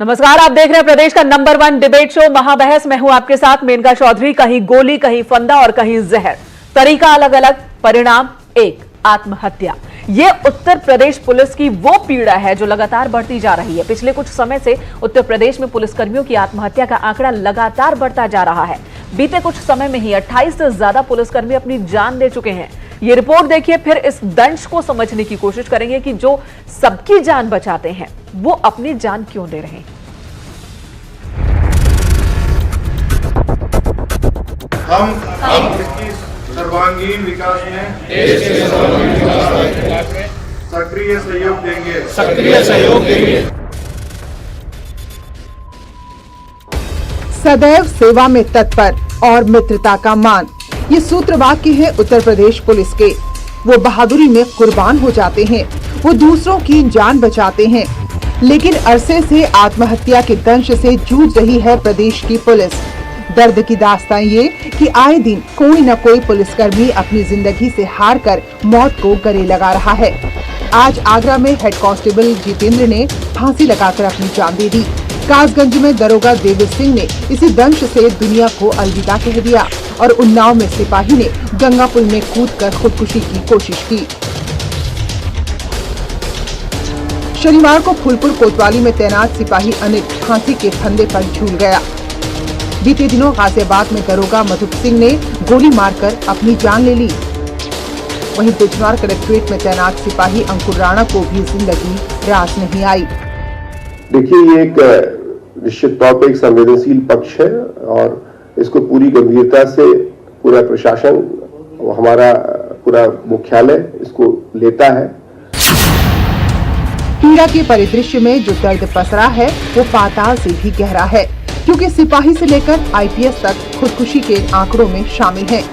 नमस्कार, आप देख रहे हैं प्रदेश का नंबर 1 डिबेट शो महाबहस। मैं हूं आपके साथ मेनका चौधरी। कहीं गोली, कहीं फंदा और कहीं जहर, तरीका अलग अलग, परिणाम एक, आत्महत्या। ये उत्तर प्रदेश पुलिस की वो पीड़ा है जो लगातार बढ़ती जा रही है। पिछले कुछ समय से उत्तर प्रदेश में पुलिसकर्मियों की आत्महत्या का आंकड़ा लगातार बढ़ता जा रहा है। बीते कुछ समय में ही 28 से ज्यादा पुलिसकर्मी अपनी जान दे चुके हैं। ये रिपोर्ट देखिए, फिर इस दंश को समझने की कोशिश करेंगे कि जो सबकी जान बचाते हैं वो अपनी जान क्यों दे रहे हैं। हम इसकी सर्वांगीण विकास में सक्रिय सहयोग देंगे। सदैव सेवा में तत्पर और मित्रता का मान, ये सूत्र वाक्य है उत्तर प्रदेश पुलिस के। वो बहादुरी में कुर्बान हो जाते हैं, वो दूसरों की जान बचाते हैं। लेकिन अरसे से आत्महत्या के दंश से जूझ रही है प्रदेश की पुलिस। दर्द की दास्तां ये कि आए दिन कोई न कोई पुलिसकर्मी अपनी जिंदगी से हार कर मौत को गले लगा रहा है। आज आगरा में हेड कांस्टेबल जितेंद्र ने फांसी लगाकर अपनी जान दे दी। कासगंज में दरोगा देवी सिंह ने इसी दंश से दुनिया को अलविदा कह दिया और उन्नाव में सिपाही ने गंगा पुल में कूदकर खुदकुशी की कोशिश की। शनिवार को फूलपुर कोतवाली में तैनात सिपाही अनिल फांसी के फंदे पर झूल गया। बीते दिनों गाजियाबाद में दरोगा मधुप सिंह ने गोली मारकर अपनी जान ले ली। वहीं बिजनौर कलेक्ट्रेट में तैनात सिपाही अंकुर राणा को भी जिंदगी रास नहीं आई। देखिए, ये एक निश्चित तौर पर एक संवेदनशील पक्ष है और इसको पूरी गंभीरता से पूरा प्रशासन, हमारा पूरा मुख्यालय इसको लेता है। पीड़ा के परिदृश्य में जो दर्द पसरा है वो पाताल से भी गहरा है, क्योंकि सिपाही से लेकर आईपीएस तक खुदकुशी के आंकड़ों में शामिल हैं।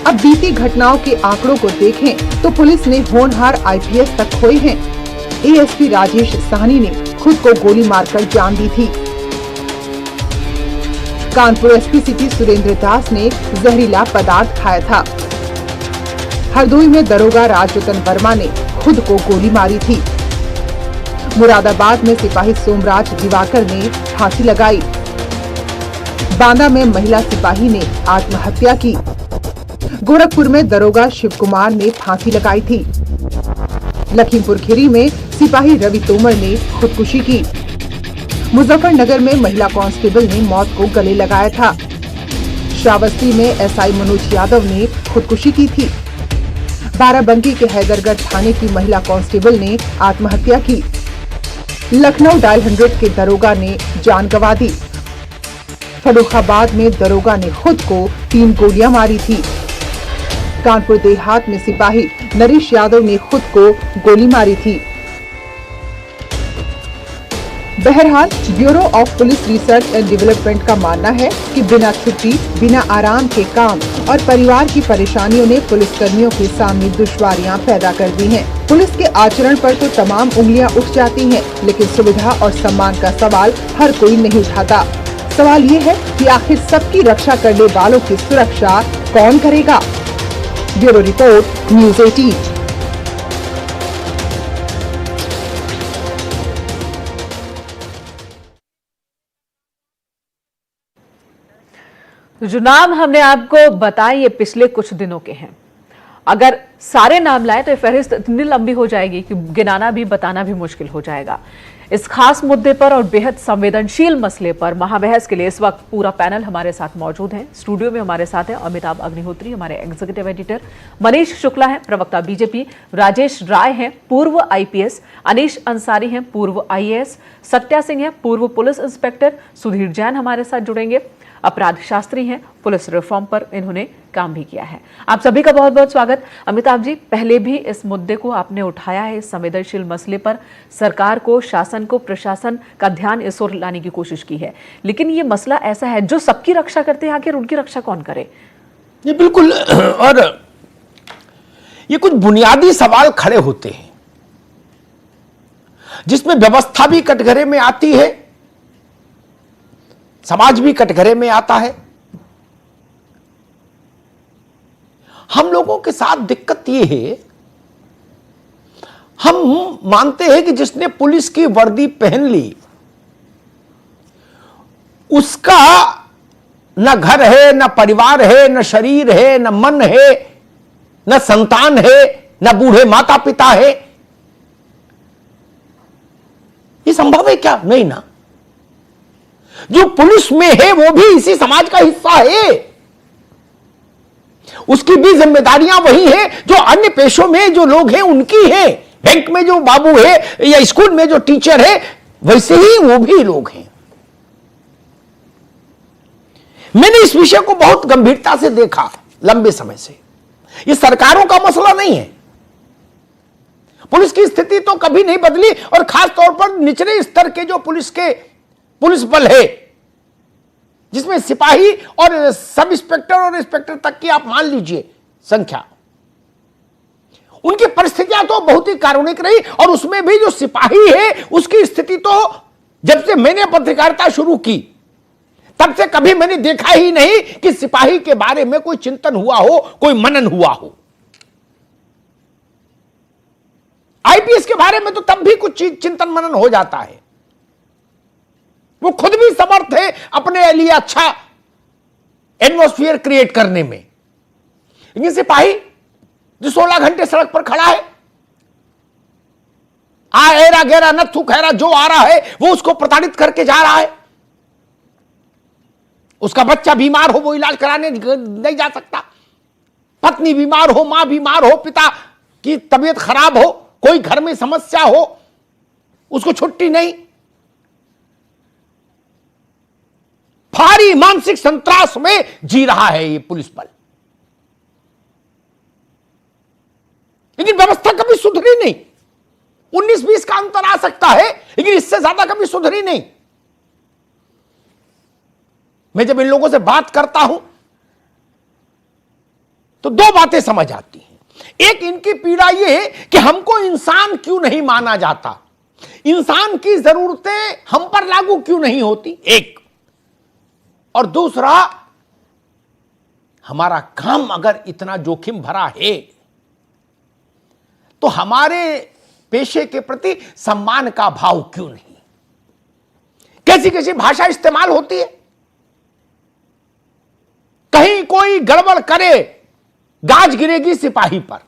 अब बीती घटनाओं के आंकड़ों को देखें तो पुलिस ने होनहार आईपीएस तक खोए हैं। एएसपी राजेश साहनी ने खुद को गोली मारकर जान दी थी। कानपुर एसपी सिटी सुरेंद्र दास ने जहरीला पदार्थ खाया था। हरदोई में दरोगा राजरतन वर्मा ने खुद को गोली मारी थी। मुरादाबाद में सिपाही सोमराज दिवाकर ने फांसी लगाई। बांदा में महिला सिपाही ने आत्महत्या की। गोरखपुर में दरोगा शिव कुमार ने फांसी लगाई थी। लखीमपुर खीरी में सिपाही रवि तोमर ने खुदकुशी की। मुजफ्फरनगर में महिला कांस्टेबल ने मौत को गले लगाया था। श्रावस्ती में एसआई मनोज यादव ने खुदकुशी की थी। बाराबंकी के हैदरगढ़ थाने की महिला कांस्टेबल ने आत्महत्या की। लखनऊ डायल 100 के दरोगा ने जान गंवा दी। फर्रुखाबाद में दरोगा ने खुद को 3 गोलियां मारी थी। कानपुर देहात में सिपाही नरेश यादव ने खुद को गोली मारी थी। बहरहाल bureau of police research and development का मानना है कि बिना छुट्टी, बिना आराम के काम और परिवार की परेशानियों ने पुलिसकर्मियों के सामने दुश्वारियां पैदा कर दी हैं। पुलिस के आचरण पर तो तमाम उंगलियां उठ जाती हैं, लेकिन सुविधा और सम्मान का सवाल हर कोई नहीं उठाता। सवाल ये है कि आखिर सबकी रक्षा करने वालों की सुरक्षा कौन करेगा? Bureau report, news 18। जो नाम हमने आपको बताए ये पिछले कुछ दिनों के हैं। अगर सारे नाम लाए तो ये फहरिस्त इतनी लंबी हो जाएगी कि गिनाना भी बताना भी मुश्किल हो जाएगा। इस खास मुद्दे पर और बेहद संवेदनशील मसले पर महाबहस के लिए इस वक्त पूरा पैनल हमारे साथ मौजूद है। स्टूडियो में हमारे साथ है अमिताभ अग्निहोत्री, हमारे एग्जीक्यूटिव एडिटर, मनीष शुक्ला है प्रवक्ता बीजेपी, राजेश राय हैं पूर्व आईपीएस, अनीश अंसारी हैं पूर्व आईएएस, सत्या सिंह हैं पूर्व पुलिस इंस्पेक्टर, सुधीर जैन हमारे साथ जुड़ेंगे, अपराध शास्त्री हैं, पुलिस रिफॉर्म पर इन्होंने काम भी किया है। आप सभी का बहुत बहुत स्वागत। अमिताभ जी, पहले भी इस मुद्दे को आपने उठाया है, इस संवेदनशील मसले पर सरकार को, शासन को, प्रशासन का ध्यान इस ओर लाने की कोशिश की है, लेकिन ये मसला ऐसा है जो सबकी रक्षा करते हैं, आखिर उनकी रक्षा कौन करे? ये बिल्कुल, और ये कुछ बुनियादी सवाल खड़े होते हैं जिसमें व्यवस्था भी कटघरे में आती है, समाज भी कटघरे में आता है। हम लोगों के साथ दिक्कत यह है, हम मानते हैं कि जिसने पुलिस की वर्दी पहन ली उसका न घर है, न परिवार है, न शरीर है, न मन है, न संतान है, न बूढ़े माता पिता है। ये संभव है क्या? नहीं ना। जो पुलिस में है वो भी इसी समाज का हिस्सा है, उसकी भी जिम्मेदारियां वही हैं जो अन्य पेशों में जो लोग हैं उनकी हैं। बैंक में जो बाबू है या स्कूल में जो टीचर है, वैसे ही वो भी लोग हैं। मैंने इस विषय को बहुत गंभीरता से देखा लंबे समय से। ये सरकारों का मसला नहीं है। पुलिस की स्थिति तो कभी नहीं बदली, और खास तौर पर निचले स्तर के जो पुलिस बल है, जिसमें सिपाही और सब इंस्पेक्टर और इंस्पेक्टर तक की आप मान लीजिए संख्या, उनकी परिस्थितियां तो बहुत ही कारुणिक रही। और उसमें भी जो सिपाही है उसकी स्थिति तो जब से मैंने पत्रकारिता शुरू की तब से कभी मैंने देखा ही नहीं कि सिपाही के बारे में कोई चिंतन हुआ हो, कोई मनन हुआ हो। आईपीएस के बारे में तो तब भी कुछ चिंतन मनन हो जाता है, वो खुद भी समर्थ है अपने लिए अच्छा एटमॉस्फेयर क्रिएट करने में। लेकिन सिपाही जो 16 घंटे सड़क पर खड़ा है, एरा गेरा नथु खैरा जो आ रहा है वो उसको प्रताड़ित करके जा रहा है। उसका बच्चा बीमार हो वो इलाज कराने नहीं जा सकता, पत्नी बीमार हो, मां बीमार हो, पिता की तबीयत खराब हो, कोई घर में समस्या हो, उसको छुट्टी नहीं। भारी मानसिक संत्रास में जी रहा है ये पुलिस बल। लेकिन व्यवस्था कभी सुधरी नहीं। 19-20 का अंतर आ सकता है, लेकिन इससे ज्यादा कभी सुधरी नहीं। मैं जब इन लोगों से बात करता हूं तो दो बातें समझ आती हैं। एक, इनकी पीड़ा यह है कि हमको इंसान क्यों नहीं माना जाता, इंसान की जरूरतें हम पर लागू क्यों नहीं होती, एक। और दूसरा, हमारा काम अगर इतना जोखिम भरा है तो हमारे पेशे के प्रति सम्मान का भाव क्यों नहीं। कैसी कैसी भाषा इस्तेमाल होती है। कहीं कोई गड़बड़ करे, गाज गिरेगी सिपाही पर।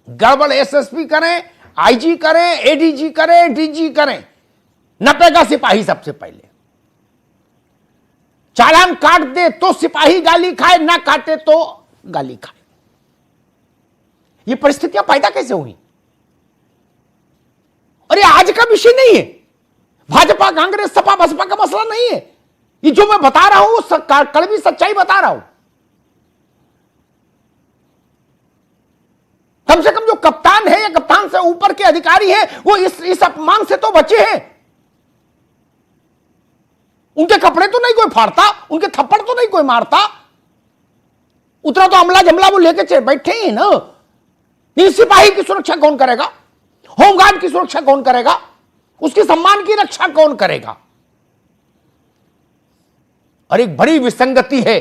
गड़बड़ एसएसपी करें, आईजी करें, एडीजी करें, डीजी करें, नपेगा सिपाही सबसे पहले। चालान काट दे तो सिपाही गाली खाए, ना काटे तो गाली खाए। ये परिस्थितियां पैदा कैसे हुई? और ये आज का विषय नहीं है, भाजपा कांग्रेस सपा बसपा का मसला नहीं है। ये जो मैं बता रहा हूं वो कड़वी सच्चाई बता रहा हूं। कम से कम जो कप्तान है या कप्तान से ऊपर के अधिकारी हैं वो इस अपमान से तो बचे हैं। उनके कपड़े तो नहीं कोई फाड़ता, उनके थप्पड़ तो नहीं कोई मारता, उतना तो अमला जमला वो लेके बैठे ही ना। नहीं, सिपाही की सुरक्षा कौन करेगा? होमगार्ड की सुरक्षा कौन करेगा? उसके सम्मान की रक्षा कौन करेगा? और एक बड़ी विसंगति है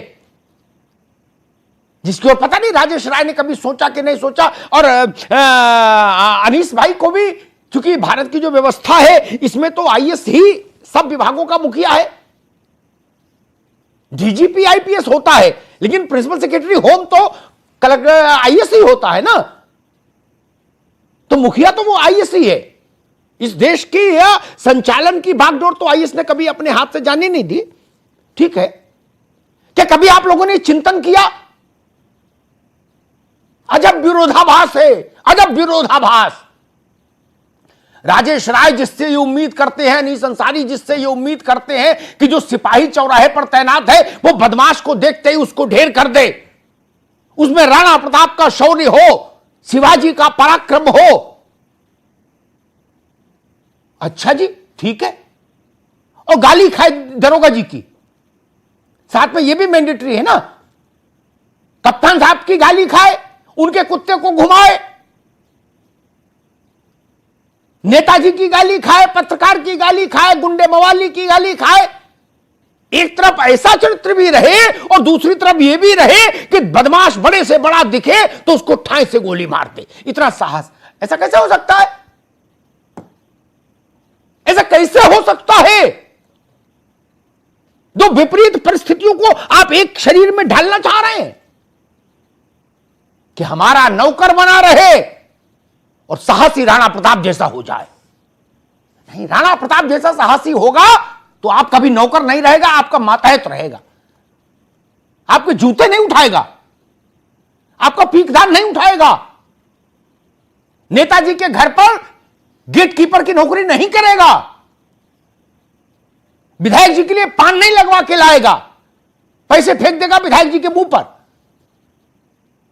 जिसकी ओर पता नहीं राजेश राय ने कभी सोचा कि नहीं सोचा। और अनीस भाई को भी, क्योंकि भारत की जो व्यवस्था है इसमें तो आईएएस ही सब विभागों का मुखिया है। डीजीपी आईपीएस होता है, लेकिन प्रिंसिपल सेक्रेटरी होम तो कलेक्टर आईएएस ही होता है ना। तो मुखिया तो वो आईएएस ही है। इस देश की या संचालन की बागडोर तो आईएएस ने कभी अपने हाथ से जाने नहीं दी। ठीक है, क्या कभी आप लोगों ने चिंतन किया? अजब विरोधाभास है, अजब विरोधाभास। राजेश राय जिससे ये उम्मीद करते हैं, अनीस अंसारी जिससे ये उम्मीद करते हैं कि जो सिपाही चौराहे पर तैनात है वो बदमाश को देखते ही उसको ढेर कर दे, उसमें राणा प्रताप का शौर्य हो, शिवाजी का पराक्रम हो। अच्छा जी, ठीक है। और गाली खाए दरोगा जी की, साथ में ये भी मैंडेटरी है ना। कप्तान साहब की गाली खाए, उनके कुत्ते को घुमाए, नेताजी की गाली खाए, पत्रकार की गाली खाए, गुंडे मवाली की गाली खाए। एक तरफ ऐसा चरित्र भी रहे और दूसरी तरफ यह भी रहे कि बदमाश बड़े से बड़ा दिखे तो उसको ठाई से गोली मार दे। इतना साहस, ऐसा कैसे हो सकता है? ऐसा कैसे हो सकता है? दो विपरीत परिस्थितियों को आप एक शरीर में ढालना चाह रहे हैं कि हमारा नौकर बना रहे और साहसी राणा प्रताप जैसा हो जाए। नहीं, राणा प्रताप जैसा साहसी होगा तो आप कभी नौकर नहीं रहेगा, आपका मातहत रहेगा, आपके जूते नहीं उठाएगा, आपका पीकदान नहीं उठाएगा, नेताजी के घर पर गेटकीपर की नौकरी नहीं करेगा, विधायक जी के लिए पान नहीं लगवा के लाएगा, पैसे फेंक देगा विधायक जी के मुंह पर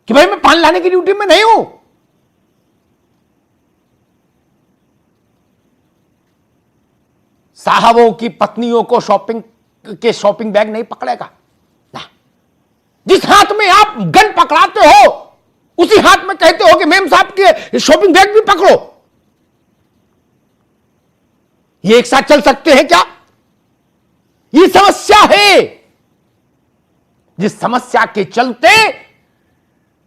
कि भाई मैं पान लाने की ड्यूटी में नहीं हूं। साहबों की पत्नियों को शॉपिंग बैग नहीं पकड़ेगा ना। जिस हाथ में आप गन पकड़ाते हो उसी हाथ में कहते हो कि मेम साहब के शॉपिंग बैग भी पकड़ो। ये एक साथ चल सकते हैं क्या? ये समस्या है, जिस समस्या के चलते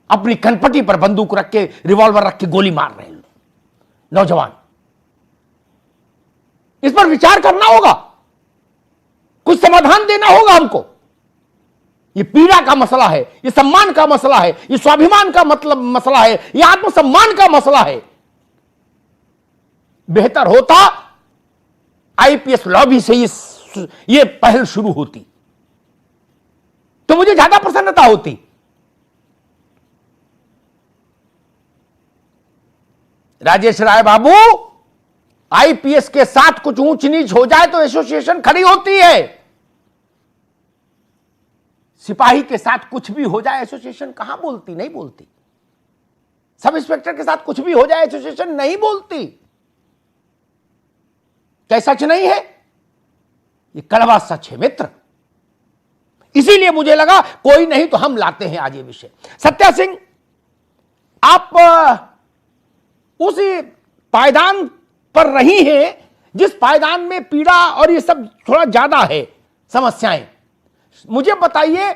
अपनी कनपटी पर बंदूक रख के, रिवॉल्वर रख के गोली मार रहे हैं नौजवान। इस पर विचार करना होगा, कुछ समाधान देना होगा हमको। ये पीड़ा का मसला है, ये सम्मान का मसला है, ये स्वाभिमान का मसला है, ये आत्मसम्मान का मसला है। बेहतर होता आईपीएस लॉबी से ये पहल शुरू होती तो मुझे ज्यादा प्रसन्नता होती। राजेश राय बाबू, आईपीएस के साथ कुछ ऊंच नीच हो जाए तो एसोसिएशन खड़ी होती है, सिपाही के साथ कुछ भी हो जाए एसोसिएशन कहां बोलती? नहीं बोलती। सब इंस्पेक्टर के साथ कुछ भी हो जाए एसोसिएशन नहीं बोलती। क्या सच नहीं है? ये कड़वा सच है मित्र। इसीलिए मुझे लगा कोई नहीं तो हम लाते हैं आज ये विषय। सत्या सिंह, आप उसी पायदान पर रही हैं जिस पायदान में पीड़ा और ये सब थोड़ा ज्यादा है समस्याएं। मुझे बताइए,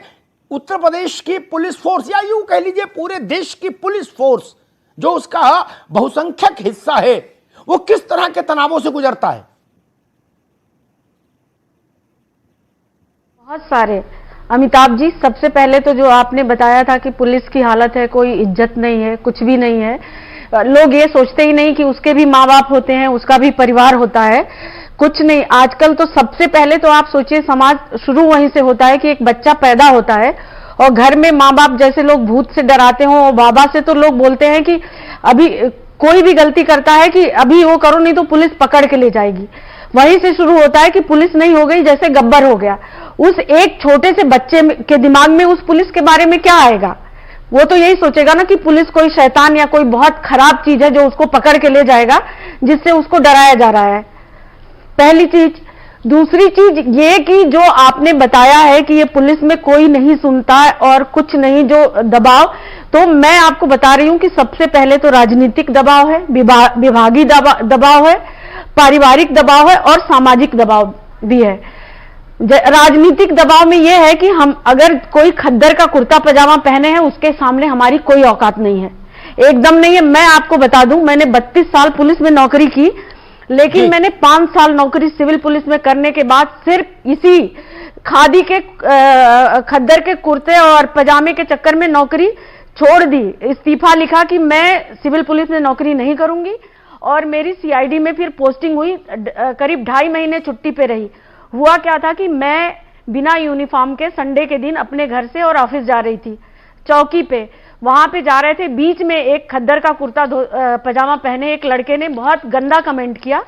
उत्तर प्रदेश की पुलिस फोर्स या यूं कह लीजिए पूरे देश की पुलिस फोर्स जो उसका बहुसंख्यक हिस्सा है, वो किस तरह के तनावों से गुजरता है? बहुत सारे। अमिताभ जी, सबसे पहले तो जो आपने बताया था कि पुलिस की हालत है, कोई इज्जत नहीं है, कुछ भी नहीं है, लोग ये सोचते ही नहीं कि उसके भी माँ बाप होते हैं, उसका भी परिवार होता है, कुछ नहीं। आजकल तो सबसे पहले तो आप सोचिए, समाज शुरू वहीं से होता है कि एक बच्चा पैदा होता है और घर में माँ बाप जैसे लोग भूत से डराते हों, और बाबा से तो लोग बोलते हैं कि अभी कोई भी गलती करता है कि अभी वो करो नहीं तो पुलिस पकड़ के ले जाएगी। वहीं से शुरू होता है कि पुलिस नहीं हो गई जैसे गब्बर हो गया। उस एक छोटे से बच्चे के दिमाग में उस पुलिस के बारे में क्या आएगा? वो तो यही सोचेगा ना कि पुलिस कोई शैतान या कोई बहुत खराब चीज है जो उसको पकड़ के ले जाएगा, जिससे उसको डराया जा रहा है। पहली चीज। दूसरी चीज ये कि जो आपने बताया है कि ये पुलिस में कोई नहीं सुनता और कुछ नहीं, जो दबाव, तो मैं आपको बता रही हूं कि सबसे पहले तो राजनीतिक दबाव है, विभागीय दबाव है, पारिवारिक दबाव है और सामाजिक दबाव भी है। राजनीतिक दबाव में यह है कि हम अगर कोई खद्दर का कुर्ता पजामा पहने हैं, उसके सामने हमारी कोई औकात नहीं है, एकदम नहीं है। मैं आपको बता दूं, मैंने 32 साल पुलिस में नौकरी की, लेकिन मैंने 5 साल नौकरी सिविल पुलिस में करने के बाद सिर्फ इसी खादी के खद्दर के कुर्ते और पजामे के चक्कर में नौकरी छोड़ दी, इस्तीफा लिखा कि मैं सिविल पुलिस में नौकरी नहीं करूंगी। और मेरी सीआईडी में फिर पोस्टिंग हुई, करीब 2.5 महीने छुट्टी पे रही। हुआ क्या था कि मैं बिना यूनिफॉर्म के संडे के दिन अपने घर से और ऑफिस जा रही थी, चौकी पे, वहां पे जा रहे थे, बीच में एक खद्दर का कुर्ता पजामा पहने एक लड़के ने बहुत गंदा कमेंट किया,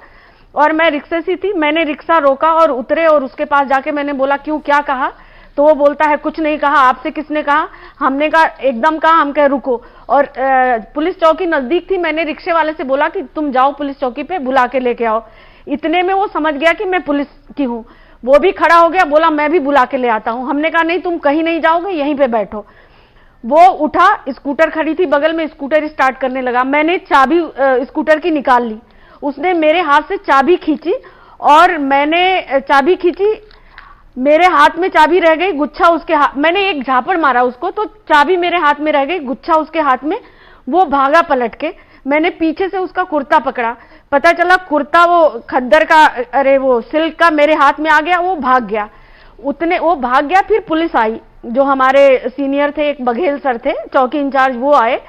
और मैं रिक्शे से थी, मैंने रिक्शा रोका और उतरे और उसके पास जाके मैंने बोला क्यों, क्या कहा? तो वो बोलता है कुछ नहीं कहा। आपसे किसने कहा? हमने कहा एकदम कहा। हम कहे रुको, और पुलिस चौकी नजदीक थी, मैंने रिक्शे वाले से बोला कि तुम जाओ पुलिस चौकी पे, बुला के लेके आओ। इतने में वो समझ गया कि मैं पुलिस की हूँ, वो भी खड़ा हो गया, बोला मैं भी बुला के ले आता हूँ। हमने कहा नहीं, तुम कहीं नहीं जाओगे, यहीं पे बैठो। वो उठा, स्कूटर खड़ी थी बगल में, स्कूटर स्टार्ट करने लगा। मैंने चाबी स्कूटर की निकाल ली, उसने मेरे हाथ से चाबी खींची और मैंने चाबी खींची, मेरे हाथ में चाबी रह गई, गुच्छा उसके हाथ, मैंने एक झापड़ मारा उसको तो चाबी मेरे हाथ में रह गई, गुच्छा उसके हाथ में। वो भागा पलट के, मैंने पीछे से उसका कुर्ता पकड़ा, पता चला कुर्ता वो खद्दर का, अरे वो सिल्क का मेरे हाथ में आ गया, वो भाग गया। उतने वो भाग गया। फिर पुलिस आई, जो हमारे सीनियर थे, एक बघेल सर थे चौकी इंचार्ज, वो आए।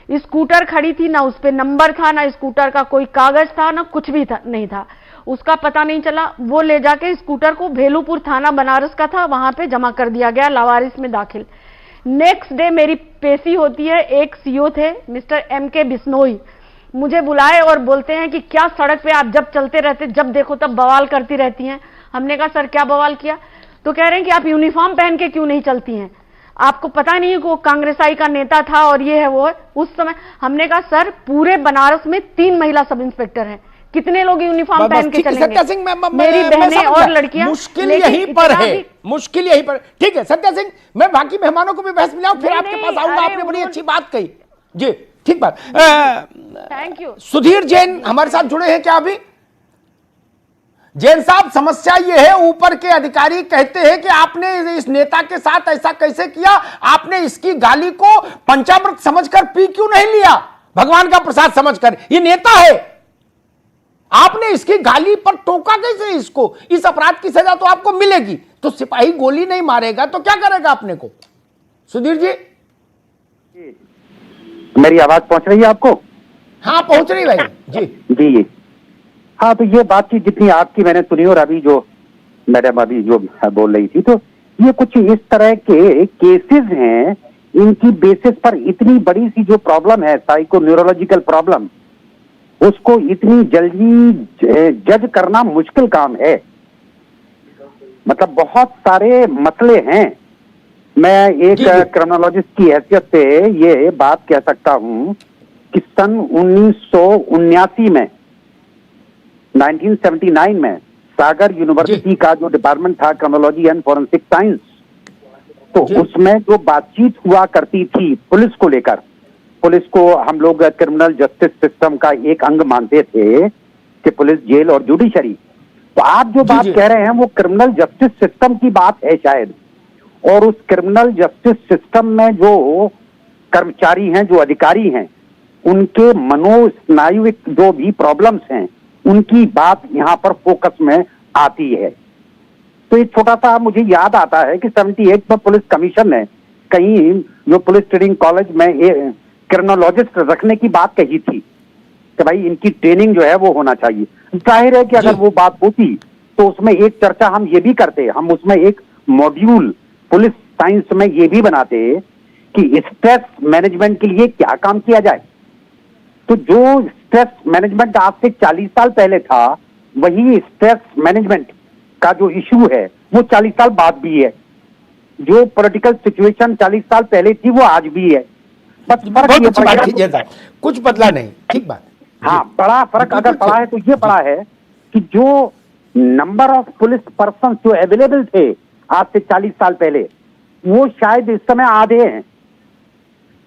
स्कूटर खड़ी थी, ना उस पे नंबर था, ना स्कूटर का कोई कागज था, ना कुछ भी था, नहीं था, उसका पता नहीं चला। वो ले जाके स्कूटर को भेलूपुर थाना बनारस का था, वहां पे जमा कर दिया गया, लावारिस में दाखिल। नेक्स्ट डे मेरी पेशी होती है। एक सीओ थे मिस्टर MK बिश्नोई, मुझे बुलाए और बोलते हैं कि क्या सड़क पे आप जब चलते रहते, जब देखो तब बवाल करती रहती हैं। हमने कहा सर क्या बवाल किया? तो कह रहे हैं कि आप यूनिफॉर्म पहन के क्यों नहीं चलती हैं, आपको पता नहीं है कि वो कांग्रेसाई का नेता था और ये है वो है। उस समय हमने कहा सर पूरे बनारस में 3 महिला सब इंस्पेक्टर हैं, कितने लोग यूनिफॉर्म पहन के चलेंगे? सत्या सिंह, मेरी बहनें और लड़कियां, मुश्किल यहीं पर है, मुश्किल यहीं पर। ठीक है सत्या सिंह, मैं बाकी मेहमानों को भी बहस में लाऊं, फिर आपके पास आऊंगा। आपने बड़ी अच्छी बात कही जी, ठीक बात। Thank you. सुधीर जैन हमारे साथ जुड़े हैं क्या अभी? जैन साहब, समस्या यह है, ऊपर के अधिकारी कहते हैं कि आपने इस नेता के साथ ऐसा कैसे किया, आपने इसकी गाली को पंचामृत समझकर पी क्यों नहीं लिया, भगवान का प्रसाद समझकर? ये नेता है, आपने इसकी गाली पर टोका कैसे इसको? इस अपराध की सजा तो आपको मिलेगी, तो सिपाही गोली नहीं मारेगा तो क्या करेगा अपने को? सुधीर जी, मेरी आवाज पहुंच रही है आपको? हाँ पहुंच रही भाई जी। जी हाँ, तो ये बातचीत जितनी आपकी मैंने सुनी और अभी जो मैडम अभी जो बोल रही थी, तो ये कुछ इस तरह के केसेस हैं, इनकी बेसिस पर इतनी बड़ी सी जो प्रॉब्लम है, साइको न्यूरोलॉजिकल प्रॉब्लम, उसको इतनी जल्दी जज करना मुश्किल काम है। मतलब बहुत सारे मसले हैं। मैं एक क्रिमिनोलॉजिस्ट की हैसियत से ये बात कह सकता हूं कि सन 1979 में 1979 में सागर यूनिवर्सिटी का जो डिपार्टमेंट था क्रिमिनोलॉजी एंड फॉरेंसिक साइंस, तो उसमें जो बातचीत हुआ करती थी पुलिस को लेकर, पुलिस को हम लोग क्रिमिनल जस्टिस सिस्टम का एक अंग मानते थे कि पुलिस, जेल और जुडिशरी। तो आप जो बात कह रहे हैं वो क्रिमिनल जस्टिस सिस्टम की बात है शायद, और उस क्रिमिनल जस्टिस सिस्टम में जो कर्मचारी हैं, जो अधिकारी हैं, उनके मनोस्नायुविक जो भी प्रॉब्लम्स हैं, उनकी बात यहाँ पर फोकस में आती है। तो एक छोटा सा मुझे याद आता है कि 78 में पुलिस कमीशन ने कहीं जो पुलिस ट्रेनिंग कॉलेज में क्रिमिनोलॉजिस्ट रखने की बात कही थी कि भाई इनकी ट्रेनिंग जो है वो होना चाहिए। जाहिर है कि अगर वो बात होती तो उसमें एक चर्चा हम ये भी करते, हम उसमें एक मॉड्यूल पुलिस साइंस में ये भी बनाते कि स्ट्रेस मैनेजमेंट के लिए क्या काम किया जाए। तो जो स्ट्रेस मैनेजमेंट आज से 40 साल पहले था, वही स्ट्रेस मैनेजमेंट का जो इशू है वो 40 साल बाद भी है। जो पॉलिटिकल सिचुएशन 40 साल पहले थी वो आज भी है। बस फर्क कुछ बदला नहीं। ठीक बात। हाँ, बड़ा फर्क अगर पड़ा है तो ये पड़ा है कि जो नंबर ऑफ पुलिस पर्सन जो अवेलेबल थे आज से 40 साल पहले, वो शायद इस समय आधे हैं।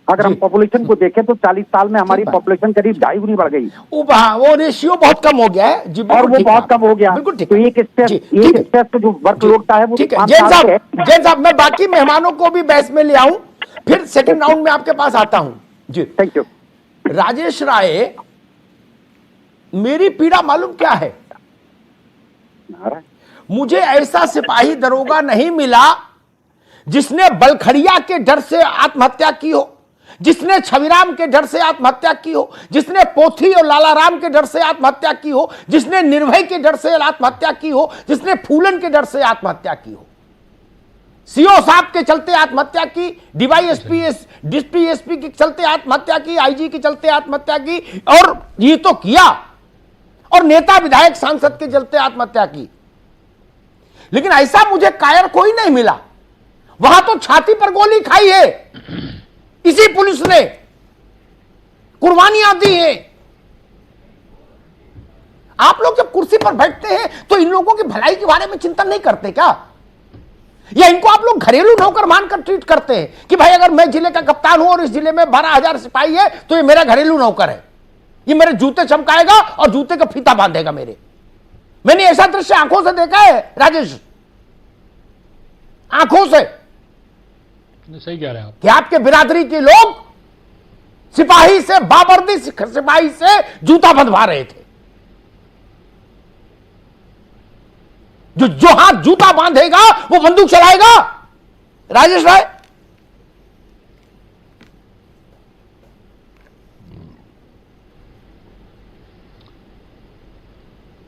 अगर हम पॉपुलेशन को देखें तो 40 साल में हमारी पॉपुलेशन करीब 2.5 गुनी बढ़ गई। वो रेशियो बहुत कम हो गया है जी, और वो बहुत कम हो गया। बिल्कुल ठीक। तो एक स्ट्रेस जो वर्कलोड का है वो ठीक है। जैन साहब, मैं बाकी मेहमानों को भी बहस में ले आऊं, फिर सेकंड राउंड में आपके पास आता हूं जी। Thank you. राजेश राय, मेरी पीड़ा मालूम क्या है? मुझे ऐसा सिपाही दरोगा नहीं मिला जिसने बलखड़िया के डर से आत्महत्या की हो, जिसने छविराम के डर से आत्महत्या की हो, जिसने पोथी और लालाराम के डर से आत्महत्या की हो, जिसने निर्भय के डर से आत्महत्या की हो, जिसने फूलन के डर से आत्महत्या की हो। सीओ साहब के चलते आत्महत्या की, डीवाईएसपी, डिप्टी एसपी के चलते आत्महत्या की, आईजी के चलते आत्महत्या की, और ये तो किया, और नेता विधायक सांसद के चलते आत्महत्या की। लेकिन ऐसा मुझे कायर कोई नहीं मिला। वहां तो छाती पर गोली खाई है इसी पुलिस ने, कुर्बानियां दी हैं। आप लोग जब कुर्सी पर बैठते हैं तो इन लोगों की भलाई के बारे में चिंतन नहीं करते क्या? या इनको आप लोग घरेलू नौकर मानकर ट्रीट करते हैं कि भाई अगर मैं जिले का कप्तान हूं और इस जिले में 12,000 सिपाही है तो ये मेरा घरेलू नौकर है, ये मेरे जूते चमकाएगा और जूते का फीता बांधेगा मेरे। मैंने ऐसा दृश्य आंखों से देखा है राजेश, आंखों से। सही कह रहे हैं आप कि आपके बिरादरी के लोग सिपाही से, बाबर्दी सिपाही से जूता बंधवा रहे थे। जो हाथ जूता बांधेगा वो बंदूक चलाएगा। राजेश राय,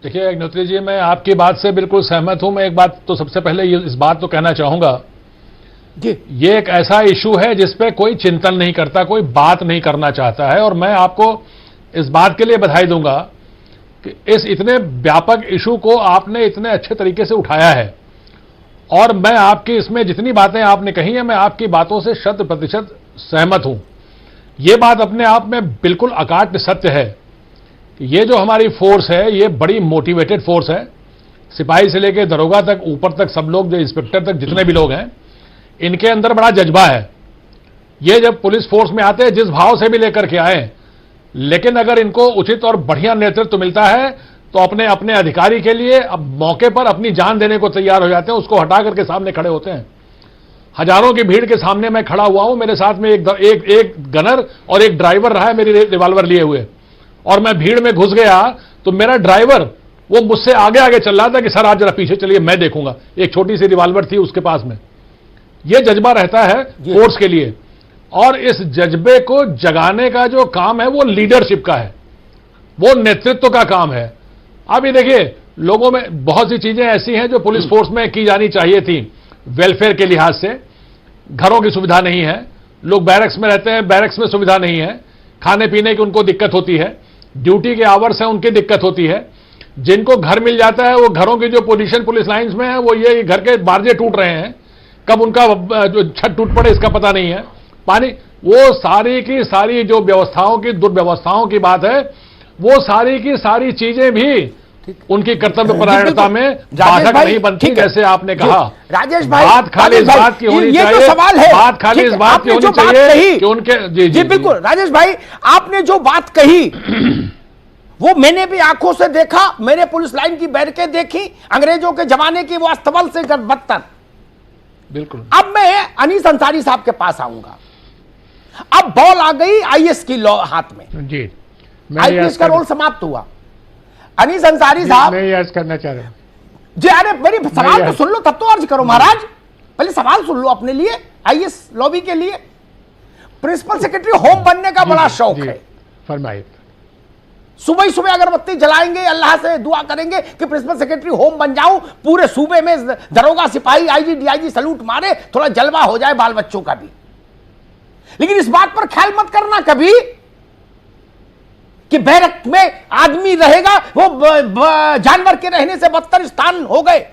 देखिए अग्निहोत्री जी, मैं आपकी बात से बिल्कुल सहमत हूं। मैं एक बात तो सबसे पहले इस बात तो कहना चाहूंगा जी, ये एक ऐसा इशू है जिस पे कोई चिंतन नहीं करता, कोई बात नहीं करना चाहता है। और मैं आपको इस बात के लिए बधाई दूंगा कि इस इतने व्यापक इशू को आपने इतने अच्छे तरीके से उठाया है। और मैं आपकी इसमें जितनी बातें आपने कही हैं, मैं आपकी बातों से 100% सहमत हूं। ये बात अपने आप में बिल्कुल अकाट्य सत्य है कि ये जो हमारी फोर्स है, ये बड़ी मोटिवेटेड फोर्स है। सिपाही से लेकर दरोगा तक, ऊपर तक सब लोग, जो इंस्पेक्टर तक जितने भी लोग हैं, इनके अंदर बड़ा जज्बा है। ये जब पुलिस फोर्स में आते हैं, जिस भाव से भी लेकर के आए, लेकिन अगर इनको उचित और बढ़िया नेतृत्व मिलता है तो अपने अपने अधिकारी के लिए अब मौके पर अपनी जान देने को तैयार हो जाते हैं, उसको हटा करके सामने खड़े होते हैं। हजारों की भीड़ के सामने मैं खड़ा हुआ हूं, मेरे साथ में एक गनर और एक ड्राइवर रहा है मेरी रिवॉल्वर लिए हुए, और मैं भीड़ में घुस गया तो मेरा ड्राइवर वो मुझसे आगे आगे चल रहा था कि सर आप जरा पीछे चलिए, मैं देखूंगा। एक छोटी सी रिवॉल्वर थी उसके पास में। यह जज्बा रहता है फोर्स के लिए, और इस जज्बे को जगाने का जो काम है वो लीडरशिप का है, वो नेतृत्व का काम है। अब ये देखिए, लोगों में बहुत सी चीजें ऐसी हैं जो पुलिस फोर्स में की जानी चाहिए थी वेलफेयर के लिहाज से। घरों की सुविधा नहीं है, लोग बैरक्स में रहते हैं, बैरक्स में सुविधा नहीं है, खाने पीने की उनको दिक्कत होती है, ड्यूटी के आवर्स हैं उनकी दिक्कत होती है। जिनको घर मिल जाता है वो घरों की जो पोजीशन पुलिस लाइंस में है, वो ये घर के बारजे टूट रहे हैं, कब उनका जो छत टूट पड़े इसका पता नहीं है। पानी, वो सारी की सारी जो व्यवस्थाओं की दुर्व्यवस्थाओं की बात है, वो सारी की सारी चीजें भी उनकी कर्तव्य परायणता में बाधक नहीं बनती। जैसे आपने कहा, राजेश भाई, बात खाली इस बात की होनी चाहिए, तो सवाल है, बात खाली इस बात की होनी चाहिए कि उनके जी बिल्कुल। राजेश भाई, आपने जो बात कही वो मैंने भी आंखों से देखा, मैंने पुलिस लाइन की बैरिकेड देखी, अंग्रेजों के जमाने की वो अस्तबल से बदतर। बिल्कुल। अब मैं अनीस अंसारी साहब के पास आऊंगा। अब बॉल आ गई आईएएस की हाथ में जी, आईपीएस का रोल समाप्त हुआ। अनीस अंसारी साहब, मैं अर्ज करना चाह रहा हूं जी, अरे मेरी सवाल तो सुन लो तब तो अर्ज करो महाराज, पहले सवाल सुन लो अपने लिए, आईएएस लॉबी के लिए। प्रिंसिपल सेक्रेटरी होम बनने का बड़ा शौक है, फरमाइए। सुबह सुबह अगरबत्ती जलाएंगे, अल्लाह से दुआ करेंगे कि प्रिंसिपल सेक्रेटरी होम बन जाऊं, पूरे सूबे में दरोगा सिपाही आईजी डीआईजी सैल्यूट मारे, थोड़ा जलवा हो जाए बाल बच्चों का भी। लेकिन इस बात पर ख्याल मत करना कभी कि बैरक में आदमी रहेगा वो जानवर के रहने से बदतर स्थान हो गए,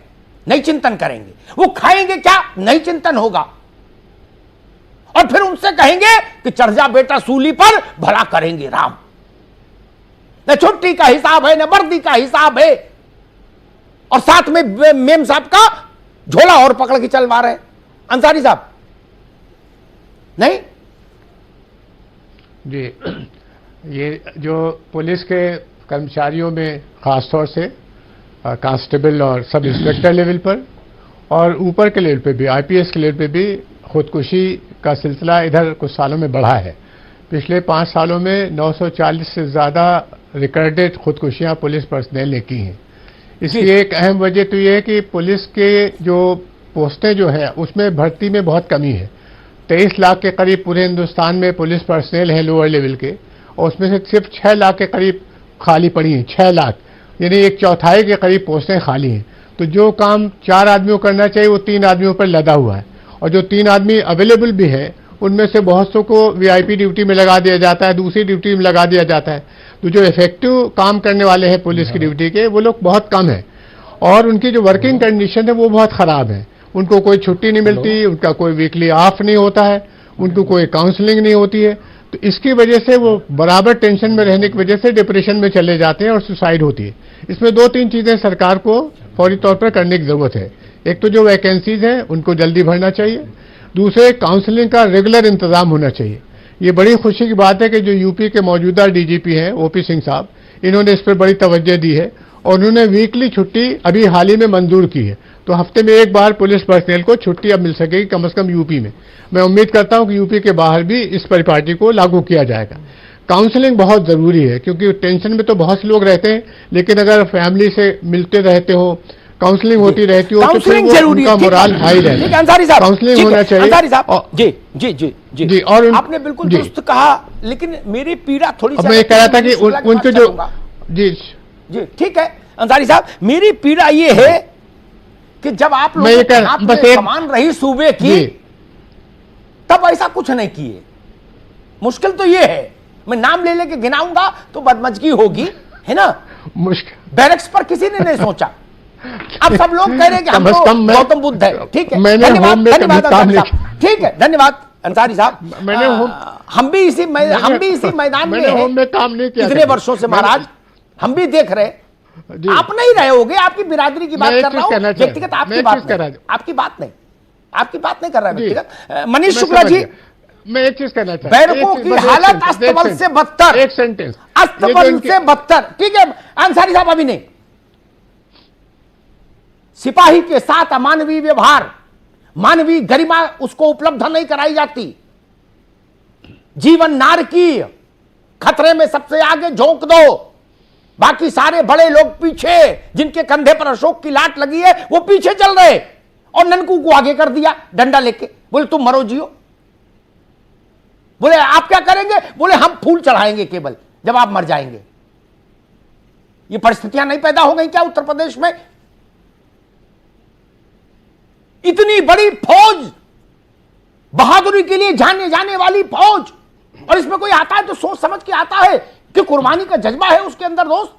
नहीं चिंतन करेंगे। वो खाएंगे क्या, नहीं चिंतन होगा। और फिर उनसे कहेंगे कि चढ़ जा बेटा सूली पर, भला करेंगे राम। न छुट्टी का हिसाब है, न वर्दी का हिसाब है, और साथ में मेम साहब का झोला और पकड़ के चल रहे हैं। अंसारी साहब नहीं जी, ये जो पुलिस के कर्मचारियों में खासतौर से कांस्टेबल और सब इंस्पेक्टर लेवल पर और ऊपर के लेवल पे भी, आईपीएस के लेवल पे भी खुदकुशी का सिलसिला इधर कुछ सालों में बढ़ा है। पिछले 5 सालों में 940 से ज़्यादा रिकॉर्डेड खुदकुशियां पुलिस पर्सनल ने की हैं। इसकी एक अहम वजह तो ये है कि पुलिस के जो पोस्टें जो है उसमें भर्ती में बहुत कमी है। 23 लाख के करीब पूरे हिंदुस्तान में पुलिस पर्सनल हैं लोअर लेवल के, और उसमें से सिर्फ 6 लाख के करीब खाली पड़ी हैं। 6 लाख यानी 1/4 के करीब पोस्टें खाली हैं। तो जो काम 4 आदमियों को करना चाहिए वो 3 आदमियों पर लदा हुआ है, और जो 3 आदमी अवेलेबल भी हैं उनमें से बहुत सौ को वीआईपी ड्यूटी में लगा दिया जाता है, दूसरी ड्यूटी में लगा दिया जाता है। तो जो इफेक्टिव काम करने वाले हैं पुलिस की ड्यूटी के, वो लोग बहुत कम हैं, और उनकी जो वर्किंग कंडीशन है वो बहुत ख़राब है। उनको कोई छुट्टी नहीं मिलती, उनका कोई वीकली ऑफ नहीं होता है, उनको कोई काउंसलिंग नहीं होती है। तो इसकी वजह से वो बराबर टेंशन में रहने की वजह से डिप्रेशन में चले जाते हैं और सुसाइड होती है। इसमें 2-3 चीज़ें सरकार को फौरी तौर पर करने की ज़रूरत है। एक तो जो वैकेंसीज हैं उनको जल्दी भरना चाहिए, दूसरे काउंसलिंग का रेगुलर इंतजाम होना चाहिए। ये बड़ी खुशी की बात है कि जो यूपी के मौजूदा डीजीपी हैं ओपी सिंह साहब, इन्होंने इस पर बड़ी तवज्जो दी है, और उन्होंने वीकली छुट्टी अभी हाल ही में मंजूर की है। तो हफ्ते में एक बार पुलिस पर्सनल को छुट्टी अब मिल सकेगी, कम से कम यूपी में। मैं उम्मीद करता हूं कि यूपी के बाहर भी इस परिपाटी को लागू किया जाएगा। काउंसलिंग बहुत ज़रूरी है, क्योंकि टेंशन में तो बहुत से लोग रहते हैं, लेकिन अगर फैमिली से मिलते रहते हो, काउंसलिंग होती रहती हो तो फिर काउंसलिंग वो जरूरी है, उनका ठीक है। मोराल हाई ठीक है, रहता है। अंसारी साहब, काउंसलिंग ठीक है, होना चाहिए। अंसारी साहब, और- जी जी जी जी जी, और आपने बिल्कुल जी। दुरुस्त कहा, लेकिन मेरी पीड़ा थोड़ी अब सी मैं ये कह रहा था कि शुक्ला के उनके पास जो चलूंगा। जी जी ठीक है अंसारी साहब, मेरी पीड़ा ये है कि जब आप मैं ये लोगों के कह- हाथ बस में एक- कमान रही सूबे की, जी तब ऐसा कुछ नहीं किए। मुश्किल तो ये है, मैं नाम ले लेके गिनाऊंगा तो बदमजगी होगी, है ना। मुश्किल बैरक्स पर किसी ने नहीं सोचा, अब सब लोग कह रहे हैं कि हम कम से तो कम मैं- गौतम बुद्ध है। ठीक है, मैंने धन्यवाद होम में धन्यवाद कभी काम अंसारी नहीं साहब, ठीक है, धन्यवाद अंसारी साहब। मैंने होम- हम भी इसी मैदान में मैंने हैं। होम में काम नहीं किया इतने कभी। वर्षों से मैंने- महाराज हम भी देख रहे, जी। आप नहीं रहे होगे, आपकी बिरादरी की बात मैं एक कर रहा चीज हूं, कहना चाह- व्यक्तिगत मैं आपकी एक बात चीज कहना नहीं, चाह- आपकी बात नहीं कर रहा है जी। व्यक्तिगत। मनीष मैं शुक्ला समझ जी, गया। मैं एक चीज कहना चाहता बैरकों की हालत अस्तबल से बदतर, एक सेंटेंस अस्तबल से बदतर। ठीक है अंसारी साहब, अभी नहीं, सिपाही के साथ अमानवीय व्यवहार, मानवीय गरिमा उसको उपलब्ध नहीं कराई जाती। जीवन नारकीय, खतरे में सबसे आगे झोंक दो, बाकी सारे बड़े लोग पीछे, जिनके कंधे पर अशोक की लाट लगी है वो पीछे चल रहे, और ननकू को आगे कर दिया डंडा लेके, बोले तुम मरो जियो। बोले आप क्या करेंगे, बोले हम फूल चढ़ाएंगे केवल जब आप मर जाएंगे। ये परिस्थितियां नहीं पैदा हो गई क्या उत्तर प्रदेश में? इतनी बड़ी फौज, बहादुरी के लिए जाने जाने वाली फौज, और इसमें कोई आता है तो सोच समझ के आता है कि कुर्बानी का जज्बा है उसके अंदर। दोस्त,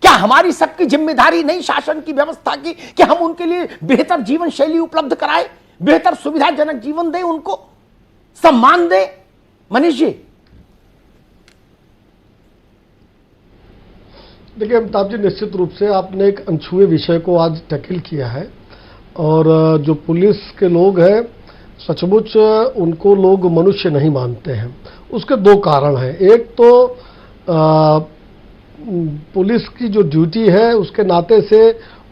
क्या हमारी सबकी जिम्मेदारी नहीं शासन की, व्यवस्था की, कि हम उनके लिए बेहतर जीवन शैली उपलब्ध कराएं, बेहतर सुविधाजनक जीवन दें, उनको सम्मान दें? मनीष जी, देखिए अमिताभ जी, निश्चित रूप से आपने एक अनछुए विषय को आज टैकल किया है, और जो पुलिस के लोग हैं सचमुच उनको लोग मनुष्य नहीं मानते हैं। उसके दो कारण हैं। एक तो पुलिस की जो ड्यूटी है उसके नाते से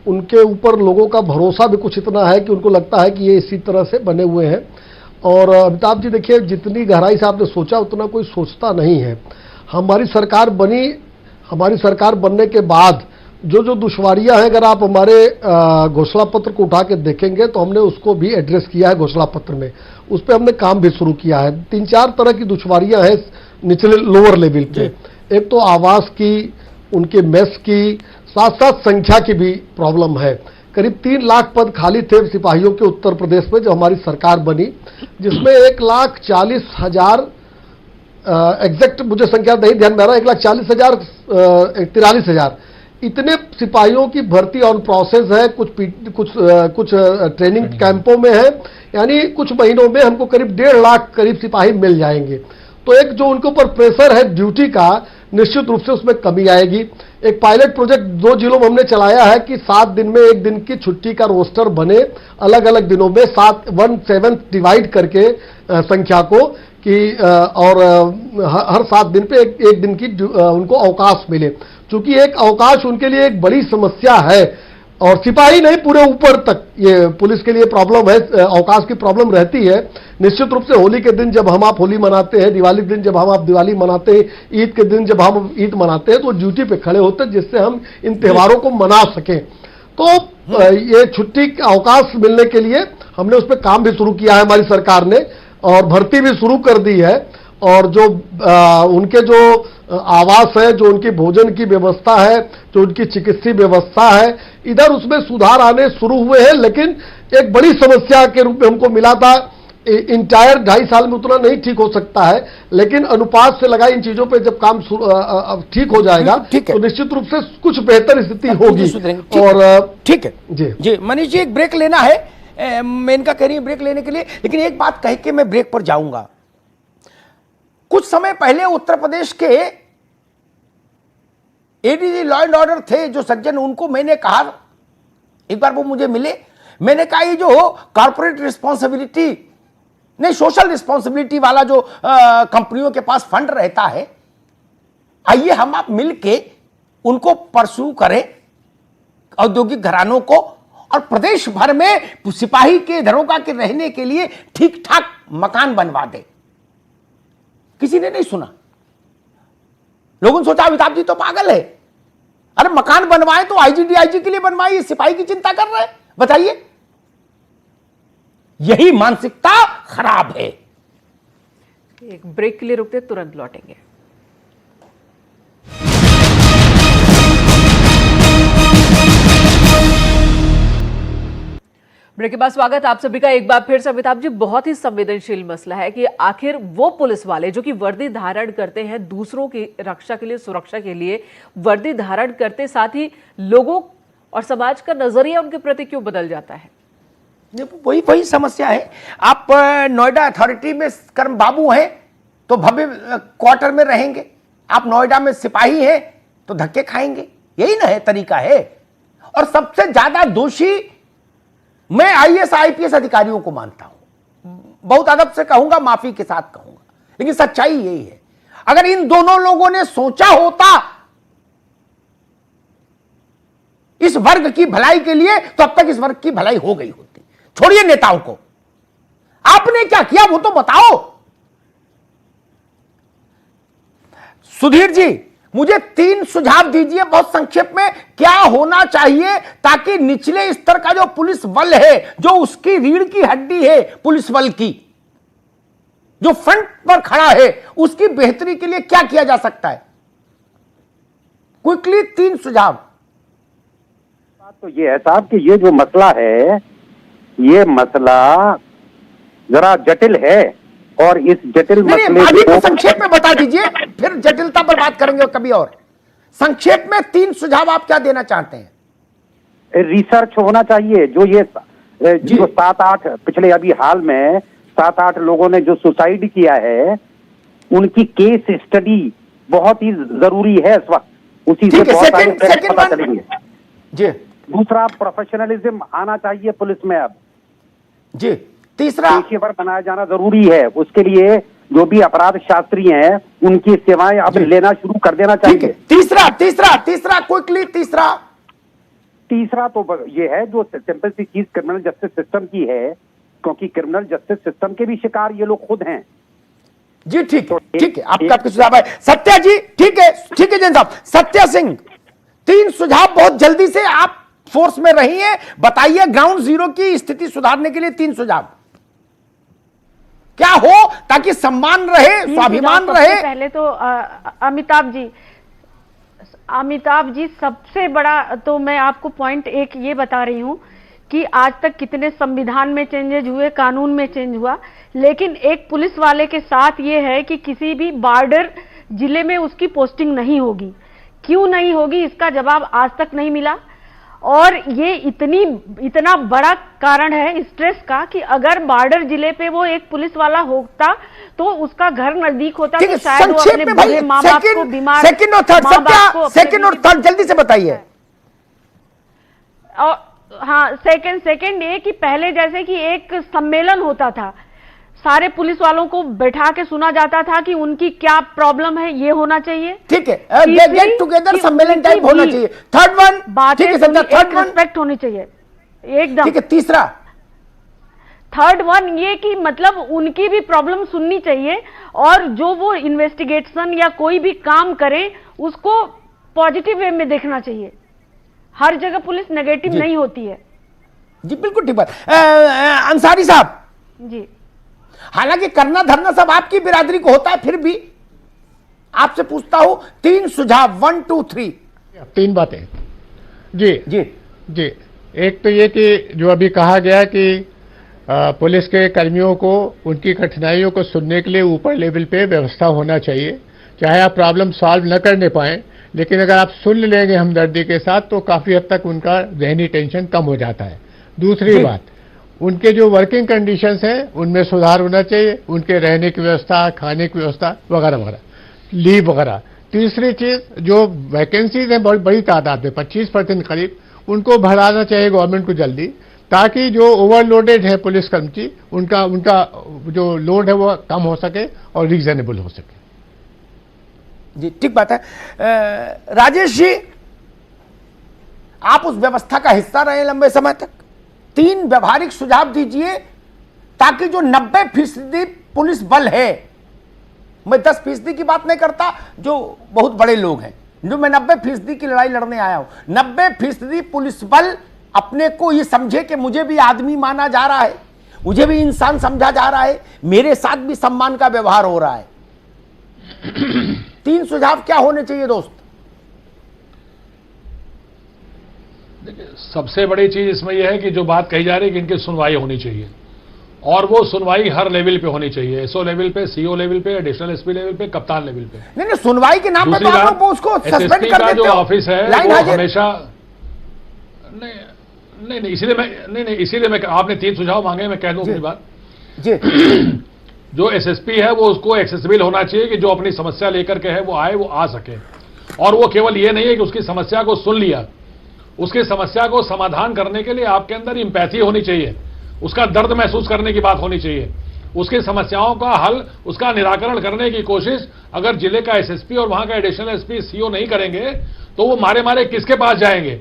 उनके ऊपर लोगों का भरोसा भी कुछ इतना है कि उनको लगता है कि ये इसी तरह से बने हुए हैं। और अमिताभ जी देखिए, जितनी गहराई से आपने सोचा उतना कोई सोचता नहीं है। हमारी सरकार बनी, हमारी सरकार बनने के बाद जो जो दुश्वारियां हैं, अगर आप हमारे घोषणा पत्र को उठा के देखेंगे तो हमने उसको भी एड्रेस किया है घोषणा पत्र में। उस पर हमने काम भी शुरू किया है। 3-4 तरह की दुश्वारियां हैं निचले लोअर लेवल पे। एक तो आवास की, उनके मेस की, साथ साथ संख्या की भी प्रॉब्लम है। करीब 3 लाख पद खाली थे सिपाहियों के उत्तर प्रदेश में जब हमारी सरकार बनी, जिसमें 1,40,000 एग्जैक्ट मुझे संख्या नहीं ध्यान में आ रहा, 1,40,000 43,000 इतने सिपाहियों की भर्ती ऑन प्रोसेस है। कुछ ट्रेनिंग कैंपों में है, यानी कुछ महीनों में हमको करीब 1.5 लाख करीब सिपाही मिल जाएंगे। तो एक जो उनके ऊपर प्रेशर है ड्यूटी का, निश्चित रूप से उसमें कमी आएगी। एक पायलट प्रोजेक्ट 2 जिलों में हमने चलाया है कि 7 दिन में 1 दिन की छुट्टी का रोस्टर बने, अलग अलग दिनों में 1/7 डिवाइड करके संख्या को, कि और हर 7 दिन पे एक दिन की उनको अवकाश मिले। चूंकि एक अवकाश उनके लिए एक बड़ी समस्या है, और सिपाही नहीं पूरे ऊपर तक ये पुलिस के लिए प्रॉब्लम है, अवकाश की प्रॉब्लम रहती है। निश्चित रूप से होली के दिन जब हम आप होली मनाते हैं, दिवाली के दिन जब हम आप दिवाली मनाते हैं, ईद के दिन जब हम ईद मनाते हैं, तो ड्यूटी पे खड़े होते हैं जिससे हम इन त्योहारों को मना सकें। तो ये छुट्टी अवकाश मिलने के लिए हमने उस पर काम भी शुरू किया है हमारी सरकार ने, और भर्ती भी शुरू कर दी है। और जो उनके जो आवास है, जो उनकी भोजन की व्यवस्था है, जो उनकी चिकित्सीय व्यवस्था है, इधर उसमें सुधार आने शुरू हुए हैं। लेकिन एक बड़ी समस्या के रूप में हमको मिला था, इंटायर 2.5 साल में उतना नहीं ठीक हो सकता है, लेकिन अनुपात से लगा इन चीजों पे जब काम ठीक हो जाएगा तो निश्चित रूप से कुछ बेहतर स्थिति होगी। और ठीक है जी जी मनीष जी, एक ब्रेक लेना है, मैं इनका कह रही हूं ब्रेक लेने के लिए, लेकिन एक बात कह के मैं ब्रेक पर जाऊंगा। कुछ समय पहले उत्तर प्रदेश के एडीजी लॉ एंड ऑर्डर थे जो सज्जन, उनको मैंने कहा, एक बार वो मुझे मिले, मैंने कहा ये जो कॉर्पोरेट रिस्पॉन्सिबिलिटी नहीं, सोशल रिस्पॉन्सिबिलिटी वाला जो कंपनियों के पास फंड रहता है, आइए हम आप मिलके उनको परस्यू करें, औद्योगिक घरानों को, और प्रदेश भर में सिपाही के दरोगा के रहने के लिए ठीक ठाक मकान बनवा दे। किसी ने नहीं सुना। लोगों ने सोचा अमिताभ जी तो पागल है, अरे मकान बनवाए तो आईजी डीआईजी के लिए बनवाइए, सिपाही की चिंता कर रहे हैं? बताइए, यही मानसिकता खराब है। एक ब्रेक के लिए रुकते, तुरंत लौटेंगे। ब्रेक के बाद स्वागत आप सभी का एक बार फिर से। अमिताभ जी, बहुत ही संवेदनशील मसला है कि आखिर वो पुलिस वाले जो कि वर्दी धारण करते हैं, दूसरों की रक्षा के लिए, सुरक्षा के लिए वर्दी धारण करते, साथ ही लोगों और समाज का नजरिया उनके प्रति क्यों बदल जाता है? वही समस्या है। आप नोएडा अथॉरिटी में कर्म बाबू हैं तो भव्य क्वार्टर में रहेंगे, आप नोएडा में सिपाही हैं तो धक्के खाएंगे। यही ना है, तरीका है। और सबसे ज्यादा दोषी मैं आईएएस आईपीएस अधिकारियों को मानता हूं। बहुत अदब से कहूंगा, माफी के साथ कहूंगा, लेकिन सच्चाई यही है। अगर इन दोनों लोगों ने सोचा होता इस वर्ग की भलाई के लिए तो अब तक इस वर्ग की भलाई हो गई होती। छोड़िए नेताओं को, आपने क्या किया वो तो बताओ। सुधीर जी, मुझे 3 सुझाव दीजिए बहुत संक्षेप में, क्या होना चाहिए ताकि निचले स्तर का जो पुलिस बल है, जो उसकी रीढ़ की हड्डी है पुलिस बल की, जो फ्रंट पर खड़ा है, उसकी बेहतरी के लिए क्या किया जा सकता है? क्विकली 3 सुझाव। बात तो ये है साहब कि ये जो मसला है, ये मसला जरा जटिल है और इस जटिल मसले को संक्षेप में बता दीजिए, फिर जटिलता पर बात करेंगे कभी और। संक्षेप में 3 सुझाव आप क्या देना चाहते हैं? रिसर्च होना चाहिए। जो ये जो 7-8 पिछले अभी हाल में 7-8 लोगों ने जो सुसाइड किया है, उनकी केस स्टडी बहुत ही जरूरी है इस वक्त। उसी से बहुत सारे पता चलेंगे जी। दूसरा, प्रोफेशनलिज्म आना चाहिए पुलिस में अब जी। तीसरा, पेशेवर बनाया जाना जरूरी है। उसके लिए जो भी अपराध शास्त्री हैं, उनकी सेवाएं अब लेना शुरू कर देना चाहिए। तीसरा क्विकली। तीसरा तो ये है जो सिंपल सी चीज क्रिमिनल जस्टिस सिस्टम की है, क्योंकि क्रिमिनल जस्टिस सिस्टम के भी शिकार ये लोग खुद हैं। जी ठीक है, आपका सुझाव है। सत्या जी, ठीक है जैन साहब। सत्या सिंह, 3 सुझाव बहुत जल्दी से, आप फोर्स में रहिए, बताइए ग्राउंड जीरो की स्थिति सुधारने के लिए 3 सुझाव क्या हो ताकि सम्मान रहे, स्वाभिमान रहे। पहले तो अमिताभ जी सबसे बड़ा तो मैं आपको पॉइंट एक ये बता रही हूं कि आज तक कितने संविधान में चेंजेज हुए, कानून में चेंज हुआ, लेकिन एक पुलिस वाले के साथ ये है कि किसी भी बॉर्डर जिले में उसकी पोस्टिंग नहीं होगी। क्यों नहीं होगी, इसका जवाब आज तक नहीं मिला। और ये इतना बड़ा कारण है स्ट्रेस का कि अगर बॉर्डर जिले पे वो एक पुलिस वाला होता तो उसका घर नजदीक होता तो शायद वो अपने बूढ़े माँ बाप को, बीमार सेकंड और थर्ड जल्दी से बताइए। और हाँ, सेकंड ये कि पहले जैसे कि एक सम्मेलन होता था, सारे पुलिस वालों को बैठा के सुना जाता था कि उनकी क्या प्रॉब्लम है, ये होना चाहिए। ठीक है, गेट टुगेदर सम्मेलन टाइप होना चाहिए। थर्ड वन, ठीक है सत्या, थर्ड वन रिस्पेक्ट होनी चाहिए एकदम। ठीक है। तीसरा, थर्ड वन ये कि मतलब उनकी भी प्रॉब्लम सुननी चाहिए और जो वो इन्वेस्टिगेशन या कोई भी काम करे उसको पॉजिटिव वे में देखना चाहिए। हर जगह पुलिस नेगेटिव नहीं होती है। जी बिल्कुल ठीक बात। अंसारी साहब जी, हालांकि करना धरना सब आपकी बिरादरी को होता है, फिर भी आपसे पूछता हूं 3 सुझाव, 1 2 3। 3 बातें। जी जी जी। एक तो ये कि जो अभी कहा गया कि पुलिस के कर्मियों को उनकी कठिनाइयों को सुनने के लिए ऊपर लेवल पे व्यवस्था होना चाहिए। चाहे आप प्रॉब्लम सॉल्व न करने पाए, लेकिन अगर आप सुन लेंगे हमदर्दी के साथ तो काफी हद तक उनका जहनी टेंशन कम हो जाता है। दूसरी बात, उनके जो वर्किंग कंडीशंस हैं उनमें सुधार होना चाहिए, उनके रहने की व्यवस्था, खाने की व्यवस्था वगैरह वगैरह, लीव वगैरह। तीसरी चीज, जो वैकेंसीज हैं बहुत बड़ी तादाद में 25% करीब, उनको बढ़ाना चाहिए गवर्नमेंट को जल्दी, ताकि जो ओवरलोडेड है पुलिस कर्मचारी उनका जो लोड है वो कम हो सके और रीजनेबल हो सके। जी ठीक बात है। राजेश जी, आप उस व्यवस्था का हिस्सा रहे लंबे समय तक, 3 व्यवहारिक सुझाव दीजिए ताकि जो 90% पुलिस बल है, मैं 10% की बात नहीं करता, जो बहुत बड़े लोग हैं, जो मैं 90% की लड़ाई लड़ने आया हूं। 90% पुलिस बल अपने को ये समझे कि मुझे भी आदमी माना जा रहा है, मुझे भी इंसान समझा जा रहा है, मेरे साथ भी सम्मान का व्यवहार हो रहा है। 3 सुझाव क्या होने चाहिए दोस्त? देखिए, सबसे बड़ी चीज इसमें यह है कि जो बात कही जा रही है कि इनकी सुनवाई होनी चाहिए, और वो सुनवाई हर लेवल पे होनी चाहिए, एसओ लेवल पे, सीओ लेवल पे, एडिशनल एसपी लेवल पे, कप्तान लेवल पे। नहीं, सुनवाई के नाम पे तो आप लोग उसको सस्पेंड कर देते हो। जो ऑफिस है वो हमेशा नहीं, इसीलिए मैं आपने 3 सुझाव मांगे, मैं कह दूं अपनी बात जी। जो एसएसपी है वो उसको एक्सेसिबल होना चाहिए कि जो अपनी समस्या लेकर के है वो आए, वो आ सके। और वो केवल ये नहीं है कि उसकी समस्या को सुन लिया, उसकी समस्या को समाधान करने के लिए आपके अंदर एम्पैथी होनी चाहिए, उसका दर्द महसूस करने की बात होनी चाहिए, उसकी समस्याओं का हल, उसका निराकरण करने की कोशिश अगर जिले का एसएसपी और वहां का एडिशनल एसपी सीओ नहीं करेंगे तो वो मारे मारे किसके पास जाएंगे?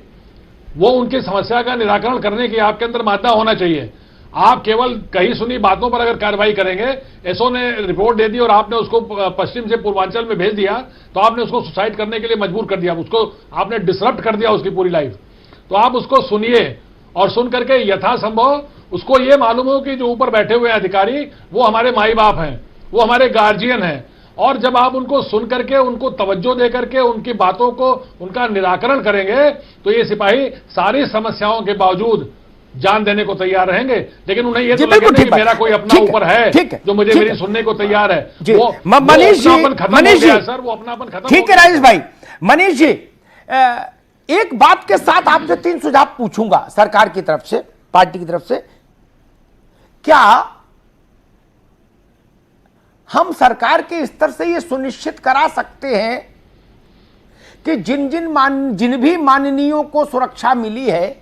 वो उनकी समस्या का निराकरण करने की आपके अंदर मादा होना चाहिए। आप केवल कहीं सुनी बातों पर अगर कार्रवाई करेंगे, एसओ ने रिपोर्ट दे दी और आपने उसको पश्चिम से पूर्वांचल में भेज दिया, तो आपने उसको सुसाइड करने के लिए मजबूर कर दिया, उसको आपने डिसरप्ट कर दिया उसकी पूरी लाइफ। तो आप उसको सुनिए और सुन करके यथासंभव उसको ये मालूम हो कि जो ऊपर बैठे हुए अधिकारी वो हमारे माई बाप हैं, वो हमारे गार्जियन हैं, और जब आप उनको सुन करके, उनको तवज्जो दे करके, उनकी बातों को, उनका निराकरण करेंगे तो ये सिपाही सारी समस्याओं के बावजूद जान देने को तैयार रहेंगे। लेकिन उन्हें ये तो लगे नहीं कि मेरा कोई अपना ऊपर है जो मुझे मेरी सुनने को तैयार है। वो मनीष जी, सर वो अपनापन खत्म। ठीक है राजेश भाई। मनीष जी, एक बात के साथ आपसे 3 सुझाव पूछूंगा सरकार की तरफ से, पार्टी की तरफ से। क्या हम सरकार के स्तर से यह सुनिश्चित करा सकते हैं कि जिन भी माननीयों को सुरक्षा मिली है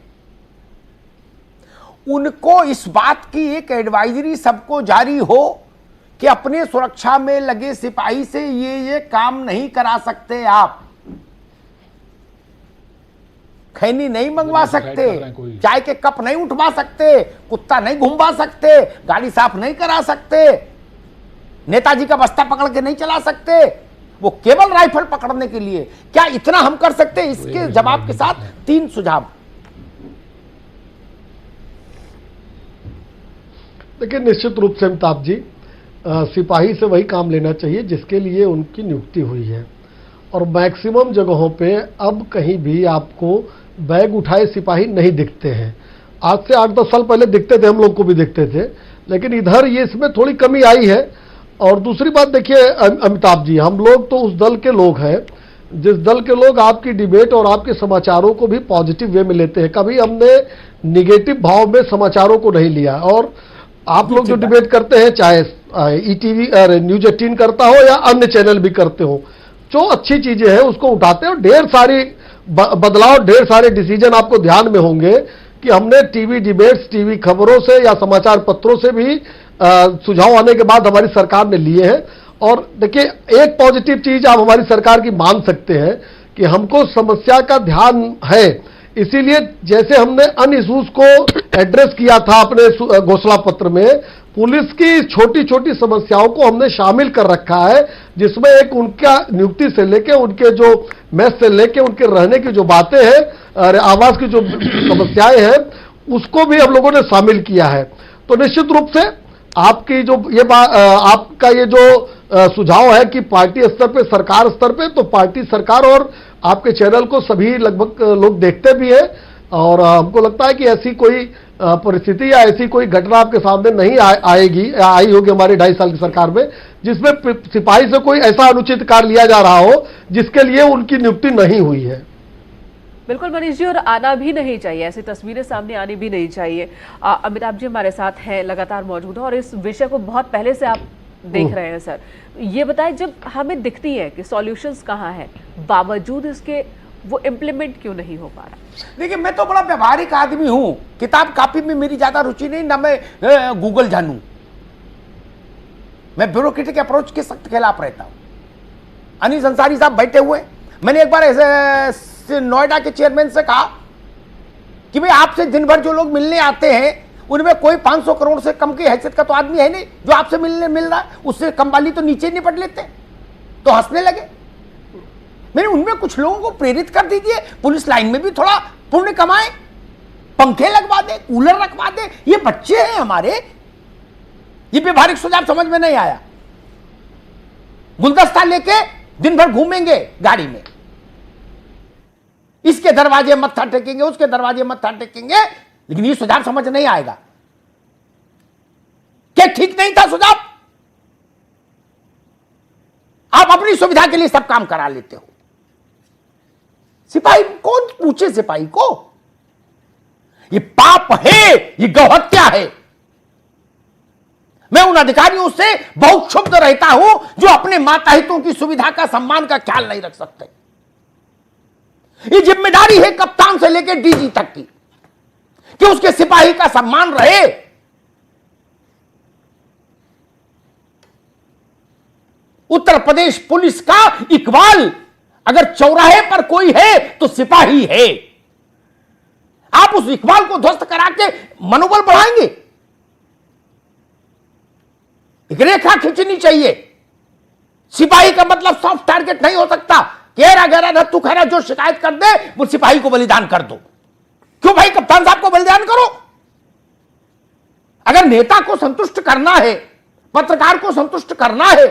उनको इस बात की एक एडवाइजरी सबको जारी हो कि अपने सुरक्षा में लगे सिपाही से ये काम नहीं करा सकते, आप खैनी नहीं मंगवा सकते, चाय के कप नहीं उठवा सकते, कुत्ता नहीं घुमवा सकते, गाड़ी साफ नहीं करा सकते, नेताजी का बस्ता पकड़ के नहीं चला सकते, वो केवल राइफल पकड़ने के लिए। क्या इतना हम कर सकते हैं? इसके जवाब के साथ 3 सुझाव। देखिए, निश्चित रूप से अमिताभ जी, सिपाही से वही काम लेना चाहिए जिसके लिए उनकी नियुक्ति हुई है, और मैक्सिमम जगहों पे अब कहीं भी आपको बैग उठाए सिपाही नहीं दिखते हैं। आज से 8-10 साल पहले दिखते थे, हम लोग को भी दिखते थे, लेकिन इधर ये इसमें थोड़ी कमी आई है। और दूसरी बात देखिए अमिताभ जी, हम लोग तो उस दल के लोग हैं जिस दल के लोग आपकी डिबेट और आपके समाचारों को भी पॉजिटिव वे में लेते हैं। कभी हमने निगेटिव भाव में समाचारों को नहीं लिया। और आप लोग जो डिबेट करते हैं, चाहे ईटीवी न्यूज 18 करता हो या अन्य चैनल भी करते हो, जो अच्छी चीजें हैं उसको उठाते हैं। ढेर सारी बदलाव, ढेर सारे डिसीजन आपको ध्यान में होंगे कि हमने टीवी डिबेट्स, टीवी खबरों से या समाचार पत्रों से भी सुझाव आने के बाद हमारी सरकार ने लिए हैं। और देखिए, एक पॉजिटिव चीज आप हमारी सरकार की मान सकते हैं कि हमको समस्या का ध्यान है, इसीलिए जैसे हमने अन्य इश्यूज को एड्रेस किया था अपने घोषणा पत्र में, पुलिस की छोटी छोटी समस्याओं को हमने शामिल कर रखा है, जिसमें एक उनका नियुक्ति से लेके, उनके जो मेस से लेके, उनके रहने की जो बातें हैं, आवास की जो समस्याएं हैं, उसको भी हम लोगों ने शामिल किया है। तो निश्चित रूप से आपकी जो ये आपका ये जो सुझाव है कि पार्टी स्तर पे, सरकार स्तर पे, तो पार्टी, सरकार और आपके चैनल को सभी लगभग लोग देखते भी हैं। और हमको लगता है कि ऐसी कोई परिस्थिति या ऐसी कोई घटना आपके सामने नहीं आई होगी हमारे 2.5 साल की सरकार में, जिसमें सिपाही से कोई ऐसा अनुचित कार्य लिया जा रहा हो जिसके लिए उनकी नियुक्ति नहीं हुई है। बिल्कुल मनीष जी, और आना भी नहीं चाहिए, ऐसी तस्वीरें सामने आनी भी नहीं चाहिए। अमिताभ जी हमारे साथ हैं, लगातार मौजूद है और इस विषय को बहुत पहले से आप देख रहे हैं। सर, ये बताएं, जब हमें दिखती है कि सॉल्यूशंस कहाँ है, बावजूद इसके वो इम्प्लीमेंट क्यों नहीं हो पा रहा? देखिए, मैं तो बड़ा व्यवहारिक आदमी हूं, किताब कापी में मेरी ज्यादा रुचि नहीं, ना मैं गूगल जानूं। मैं ब्यूरोक्रेटिक अप्रोच के सख्त खिलाफ रहता हूं। अनीस अंसारी साहब बैठे हुए, मैंने एक बार ऐसे नोएडा के चेयरमैन से कहा कि भाई आपसे दिन भर जो लोग मिलने आते हैं उनमें कोई 500 करोड़ से कम की हैसियत का तो आदमी है नहीं जो आपसे मिल रहा है, उससे कम वाली तो नीचे निपट लेते। तो हंसने लगे। मैंने उनमें कुछ लोगों को प्रेरित कर दीजिए, पुलिस लाइन में भी थोड़ा पुण्य कमाएं, पंखे लगवा दे, कूलर रखवा दे। ये बच्चे हैं हमारे, ये व्यवहारिक सुझाव समझ में नहीं आया। गुलदस्ता लेके दिन भर घूमेंगे गाड़ी में, इसके दरवाजे मत्था टेकेंगे, उसके दरवाजे मत्था टेकेंगे, लेकिन ये सुझाव समझ नहीं आएगा। क्या ठीक नहीं था सुझाव? आप अपनी सुविधा के लिए सब काम करा लेते हो। सिपाही कौन पूछे सिपाही को? ये पाप है, ये गौहत्या है। मैं उन अधिकारियों से बहुत क्षुब्ध रहता हूं जो अपने माताहितों की सुविधा का, सम्मान का ख्याल नहीं रख सकते। ये जिम्मेदारी है कप्तान से लेकर डीजी तक की कि उसके सिपाही का सम्मान रहे। उत्तर प्रदेश पुलिस का इकबाल अगर चौराहे पर कोई है तो सिपाही है। आप उस इकबाल को ध्वस्त करा के मनोबल बढ़ाएंगे? एक रेखा खींचनी चाहिए। सिपाही का मतलब सॉफ्ट टारगेट नहीं हो सकता। केरा गहरा रत्तू खैरा जो शिकायत कर दे वो सिपाही को बलिदान कर दो। क्यों भाई कप्तान साहब को बलिदान करो? अगर नेता को संतुष्ट करना है, पत्रकार को संतुष्ट करना है,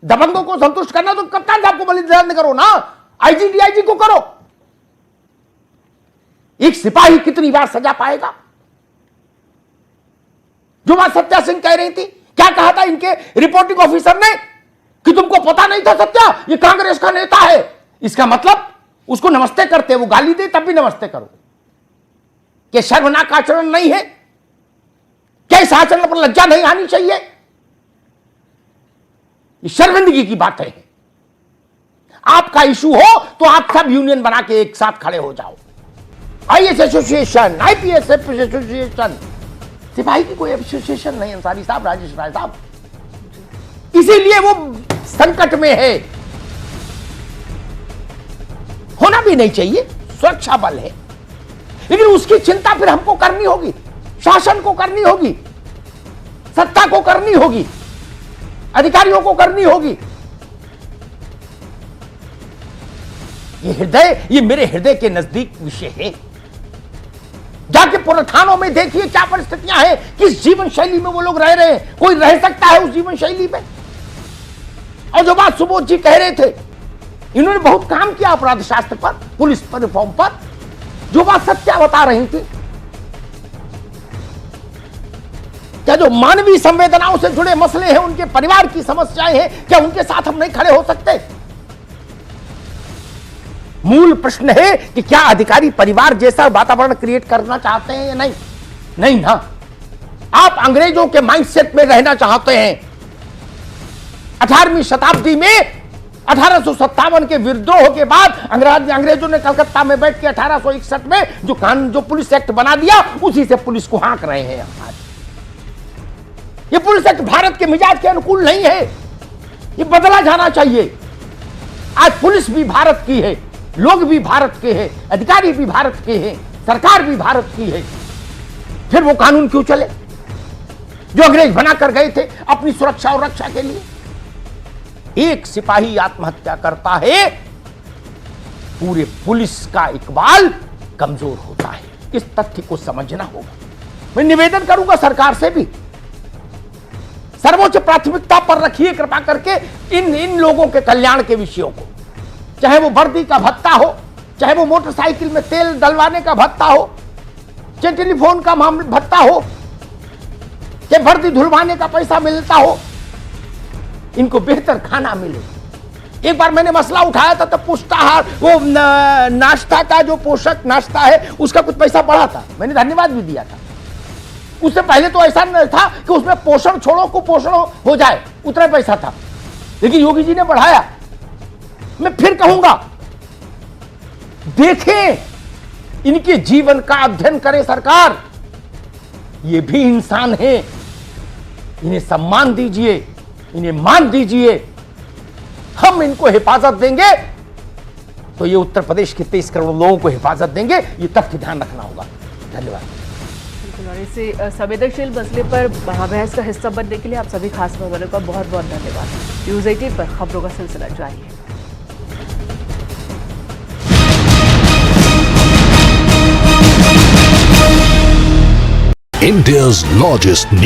दबंगों को संतुष्ट करना, तो कप्तान साहब को बलिदान करो ना, आईजी डीआईजी को करो। एक सिपाही कितनी बार सजा पाएगा? जो बात सत्या सिंह कह रही थी, क्या कहा था इनके रिपोर्टिंग ऑफिसर ने कि तुमको पता नहीं था सत्या ये कांग्रेस का नेता है। इसका मतलब उसको नमस्ते करते, वो गाली दे तब भी नमस्ते करो। क्या शर्मनाक आचरण नहीं है? क्या इस आचरण पर लज्जा नहीं आनी चाहिए? ये शर्मिंदगी की बातें हैं। आपका इशू हो तो आप सब यूनियन बना के एक साथ खड़े हो जाओ। आईएएस एसोसिएशन, आईपीएस एसोसिएशन, सिपाही की कोई एसोसिएशन नहीं। अंसारी साहब, राजेश राय साहब, इसीलिए वो संकट में है। होना भी नहीं चाहिए, सुरक्षा बल है, लेकिन उसकी चिंता फिर हमको करनी होगी, शासन को करनी होगी, सत्ता को करनी होगी, अधिकारियों को करनी होगी। ये हृदय, ये मेरे हृदय के नजदीक विषय है। जाके पूरे थानों में देखिए क्या परिस्थितियां हैं, किस जीवन शैली में वो लोग रह रहे हैं। कोई रह सकता है उस जीवन शैली में? और जो बात सुबोध जी कह रहे थे, इन्होंने बहुत काम किया अपराध शास्त्र पर, पुलिस पर, रिफॉर्म पर। जो बात सत्या बता रही थी, क्या जो मानवीय संवेदनाओं से जुड़े मसले हैं, उनके परिवार की समस्याएं हैं, क्या उनके साथ हम नहीं खड़े हो सकते? मूल प्रश्न है कि क्या अधिकारी परिवार जैसा वातावरण क्रिएट करना चाहते हैं या नहीं? नहीं ना। आप अंग्रेजों के माइंडसेट में रहना चाहते हैं। 18वीं शताब्दी में 1857 के विद्रोह के बाद अंग्रेजों ने कलकत्ता में बैठ के 1861 में जो पुलिस एक्ट बना दिया, उसी से पुलिस को हाँक रहे हैं आज। ये पुलिस एक्ट भारत के मिजाज के अनुकूल नहीं है, ये बदला जाना चाहिए। आज पुलिस भी भारत की है, लोग भी भारत के हैं, अधिकारी भी भारत के हैं, सरकार भी भारत की है। फिर वो कानून क्यों चले जो अंग्रेज बनाकर गए थे अपनी सुरक्षा और रक्षा के लिए? एक सिपाही आत्महत्या करता है, पूरे पुलिस का इकबाल कमजोर होता है। इस तथ्य को समझना होगा। मैं निवेदन करूंगा सरकार से भी, सर्वोच्च प्राथमिकता पर रखिए कृपा करके इन लोगों के कल्याण के विषयों को। चाहे वो वर्दी का भत्ता हो, चाहे वो मोटरसाइकिल में तेल डलवाने का भत्ता हो, चाहे टेलीफोन का भत्ता हो, चाहे वर्दी धुलवाने का पैसा मिलता हो, इनको बेहतर खाना मिले। एक बार मैंने मसला उठाया था, तो पुष्टाहार, वो नाश्ता का जो पोषक नाश्ता है, उसका कुछ पैसा बढ़ा था, मैंने धन्यवाद भी दिया था। उससे पहले तो ऐसा नहीं था कि उसमें पोषण छोड़ो कुपोषण हो जाए, उतना पैसा था, लेकिन योगी जी ने बढ़ाया। मैं फिर कहूंगा, देखें, इनके जीवन का अध्ययन करें सरकार। ये भी इंसान है, इन्हें सम्मान दीजिए, इन्हें मान दीजिए। हम इनको हिफाजत देंगे तो ये उत्तर प्रदेश के 23 करोड़ लोगों को हिफाजत देंगे। ये तथ्य ध्यान रखना होगा। धन्यवाद। और इसे संवेदनशील मसले पर बहस का हिस्सा बनने के लिए आप सभी खास मेहमानों का बहुत बहुत धन्यवाद। न्यूज़ 18 पर खबरों का सिलसिला जारी है। India's largest